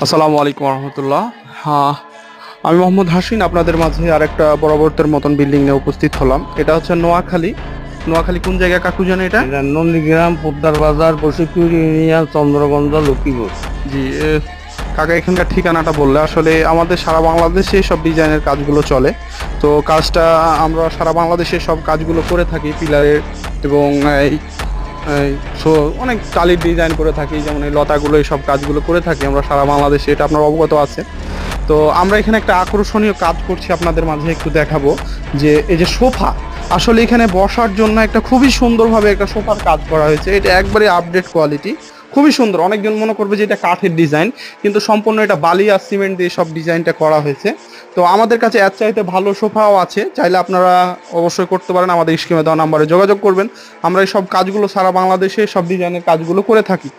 আসসালামু আলাইকুম রহমতুল্লাহ। হ্যাঁ, আমি মোহাম্মদ হাসিন আপনাদের মাঝে আরেকটা বরাবরতের মতন বিল্ডিং নিয়ে উপস্থিত হলাম। এটা হচ্ছে নোয়াখালী। নোয়াখালী কোন জায়গায় কাকু জানে এটা? এটা নন্দীগ্রাম, পোদ্দার বাজার, বসিপুর ইউনিয়ন, চন্দ্রগঞ্জ, লক্ষ্মীপুর। জি, কাকা এখানকার ঠিকানাটা বললে আসলে আমাদের সারা বাংলাদেশে সব ডিজাইনের কাজগুলো চলে। তো কাজটা আমরা সারা বাংলাদেশে সব কাজগুলো করে থাকি পিলারের, এবং এই এই সো অনেক টালির ডিজাইন করে থাকি, যেমন এই লতাগুলো, এই সব কাজগুলো করে থাকি আমরা সারা বাংলাদেশে, এটা আপনার অবগত আছে। তো আমরা এখানে একটা আকর্ষণীয় কাজ করছি, আপনাদের মাঝে একটু দেখাবো যে এই যে সোফা, আসলে এখানে বসার জন্য একটা খুবই সুন্দরভাবে একটা সোফার কাজ করা হয়েছে। এটা একবারে আপডেট কোয়ালিটি, খুবই সুন্দর। অনেকজন মনে করবে যে এটা কাঠের ডিজাইন, কিন্তু সম্পূর্ণ এটা বালি আর সিমেন্ট দিয়ে সব ডিজাইনটা করা হয়েছে। তো আমাদের কাছে এর চাইতে ভালো সোফাও আছে, চাইলে আপনারা অবশ্যই করতে পারেন, আমাদের স্ক্রিনে দেওয়া নাম্বারে যোগাযোগ করবেন। আমরা এই সব কাজগুলো সারা বাংলাদেশে সব ডিজাইনের কাজগুলো করে থাকি।